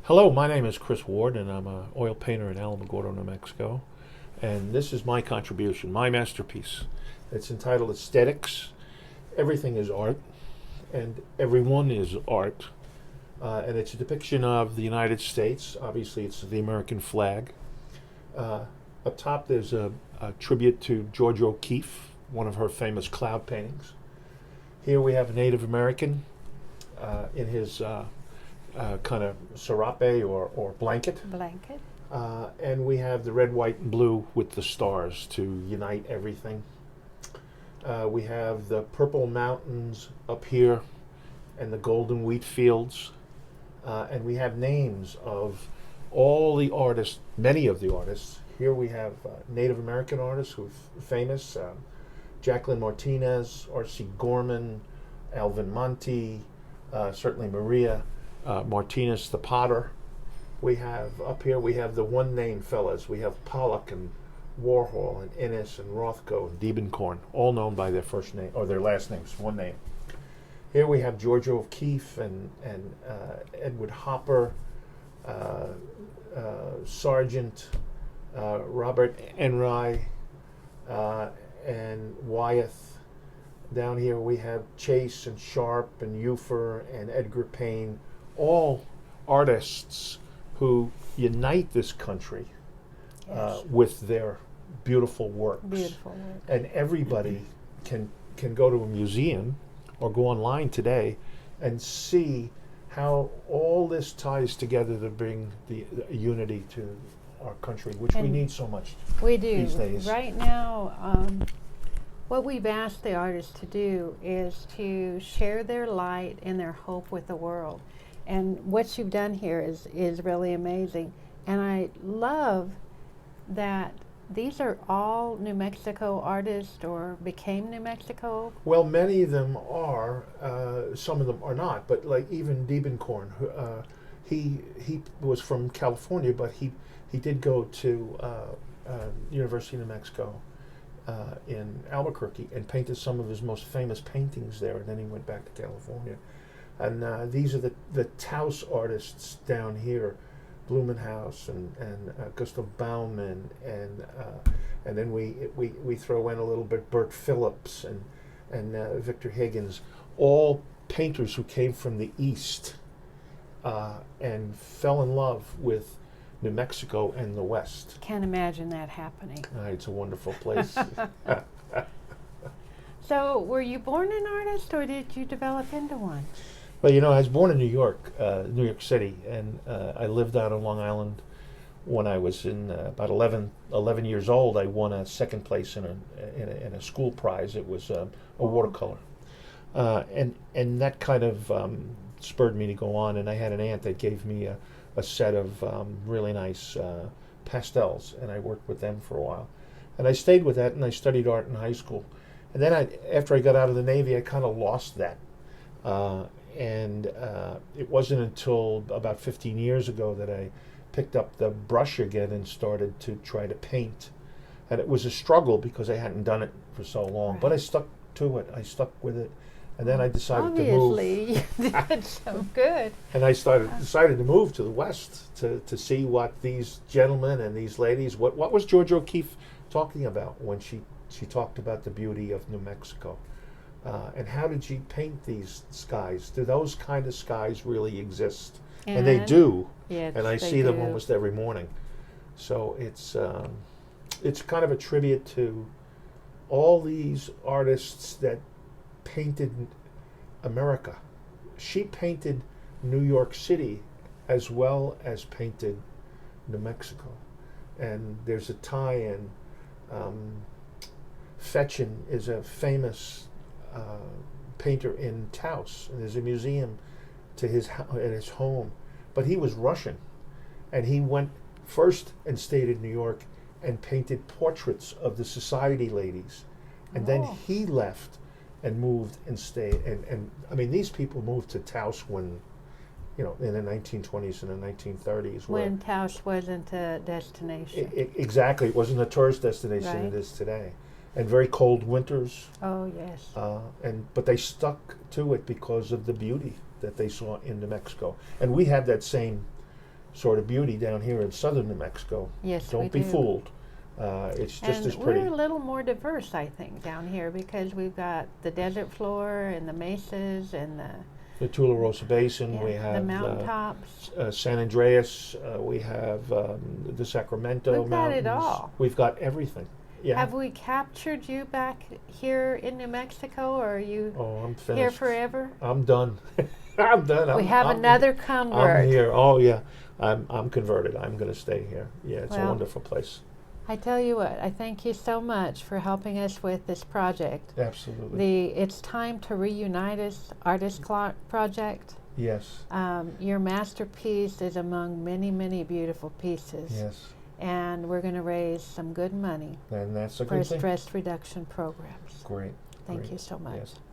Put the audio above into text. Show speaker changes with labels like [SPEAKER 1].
[SPEAKER 1] Hello, my name is Chris Ward, and I'm an oil painter in Alamogordo, New Mexico. And this is my contribution, my masterpiece. It's entitled Aesthetics. Everything is art, and everyone is art. And it's a depiction of the United States. Obviously, it's the American flag. Up top, there's a tribute to Georgia O'Keeffe, one of her famous cloud paintings. Here we have a Native American in his kind of serape or blanket.
[SPEAKER 2] Blanket.
[SPEAKER 1] And we have the red, white, and blue with the stars to unite everything. We have the purple mountains up here and the golden wheat fields. And we have names of all the artists, many of the artists. Here we have Native American artists who are famous. Jacqueline Martinez, R.C. Gorman, Alvin Monti, certainly Maria Martinez, the potter. We have up here, we have the one-name fellas. We have Pollock and Warhol and Innes and Rothko and Diebenkorn, all known by their first name, or their last names, one name. Here we have Georgia O'Keeffe and Edward Hopper, Sargent, Robert Enright, and Wyeth. Down here we have Chase and Sharp and Ufer and Edgar Payne, all artists who unite this country with their beautiful works.
[SPEAKER 2] Beautiful work.
[SPEAKER 1] And everybody can go to a museum or go online today and see how all this ties together to bring the unity to our country, which we
[SPEAKER 2] And
[SPEAKER 1] need so much
[SPEAKER 2] We do.
[SPEAKER 1] these days.
[SPEAKER 2] Right now, what we've asked the artists to do is to share their light and their hope with the world. And what you've done here is really amazing. And I love that these are all New Mexico artists or became New Mexico.
[SPEAKER 1] Well, many of them are. Some of them are not. But like even Diebenkorn, he was from California, but he did go to University of New Mexico in Albuquerque and painted some of his most famous paintings there. And then he went back to California. And these are the Taos artists down here. Blumenhaus and Gustav Baumann and then we throw in a little bit Bert Phillips and Victor Higgins, all painters who came from the East and fell in love with New Mexico and the West.
[SPEAKER 2] Can't imagine that happening.
[SPEAKER 1] It's a wonderful place.
[SPEAKER 2] So, were you born an artist or did you develop into one?
[SPEAKER 1] Well, I was born in New York City, and I lived out on Long Island. When I was in about 11 years old, I won a second place in a school prize. It was a watercolor, and that kind of spurred me to go on. And I had an aunt that gave me a set of really nice pastels, and I worked with them for a while. And I stayed with that, and I studied art in high school. And then after I got out of the Navy, I kind of lost that. And it wasn't until about 15 years ago that I picked up the brush again and started to try to paint. And it was a struggle because I hadn't done it for so long.
[SPEAKER 2] Right.
[SPEAKER 1] But I stuck to it. I stuck with it. And then I decided to move.
[SPEAKER 2] Obviously, you did some good.
[SPEAKER 1] And I decided to move to the West to see what these gentlemen and these ladies, what was Georgia O'Keeffe talking about when she talked about the beauty of New Mexico. And how did she paint these skies? Do those kind of skies really exist? And they do.
[SPEAKER 2] Yes,
[SPEAKER 1] and I
[SPEAKER 2] they
[SPEAKER 1] see them
[SPEAKER 2] do.
[SPEAKER 1] almost every morning. So it's kind of a tribute to all these artists that painted America. She painted New York City as well as painted New Mexico. And there's a tie-in. Fetchin is a famous painter in Taos, and there's a museum to his home. But he was Russian, and he went first and stayed in New York and painted portraits of the society ladies, and then he left and moved and stayed. And I mean, these people moved to Taos when, in the 1920s and the 1930s.
[SPEAKER 2] When Taos wasn't a destination.
[SPEAKER 1] Exactly, it wasn't a tourist destination.
[SPEAKER 2] Right.
[SPEAKER 1] It is today. And very cold winters.
[SPEAKER 2] Oh, yes.
[SPEAKER 1] But they stuck to it because of the beauty that they saw in New Mexico. And we have that same sort of beauty down here in southern New Mexico.
[SPEAKER 2] Yes,
[SPEAKER 1] Don't
[SPEAKER 2] we
[SPEAKER 1] be
[SPEAKER 2] do.
[SPEAKER 1] fooled. It's just
[SPEAKER 2] And
[SPEAKER 1] as pretty.
[SPEAKER 2] we're a little more diverse, I think, down here because we've got the desert floor and the mesas and
[SPEAKER 1] The Tularosa Basin,
[SPEAKER 2] yeah,
[SPEAKER 1] we
[SPEAKER 2] the
[SPEAKER 1] have
[SPEAKER 2] mountaintops.
[SPEAKER 1] San Andreas, we have the Sacramento
[SPEAKER 2] We've got it
[SPEAKER 1] Mountains.
[SPEAKER 2] all.
[SPEAKER 1] We've got everything. Yeah.
[SPEAKER 2] Have we captured you back here in New Mexico, or are you
[SPEAKER 1] Oh, I'm finished.
[SPEAKER 2] here forever?
[SPEAKER 1] I'm done. I'm done.
[SPEAKER 2] We have
[SPEAKER 1] I'm
[SPEAKER 2] another convert.
[SPEAKER 1] I'm here. Oh yeah, I'm converted. I'm going to stay here. Yeah, it's a
[SPEAKER 2] Well,
[SPEAKER 1] wonderful place.
[SPEAKER 2] I tell you what, I thank you so much for helping us with this project.
[SPEAKER 1] Absolutely.
[SPEAKER 2] It's Time to Reunite Us Artist Clock project.
[SPEAKER 1] Yes.
[SPEAKER 2] Your masterpiece is among many, many beautiful pieces.
[SPEAKER 1] Yes.
[SPEAKER 2] And we're going to raise some good money
[SPEAKER 1] And that's a
[SPEAKER 2] for
[SPEAKER 1] good thing.
[SPEAKER 2] stress reduction programs.
[SPEAKER 1] Great.
[SPEAKER 2] Thank
[SPEAKER 1] Great.
[SPEAKER 2] you so much.
[SPEAKER 1] Yes.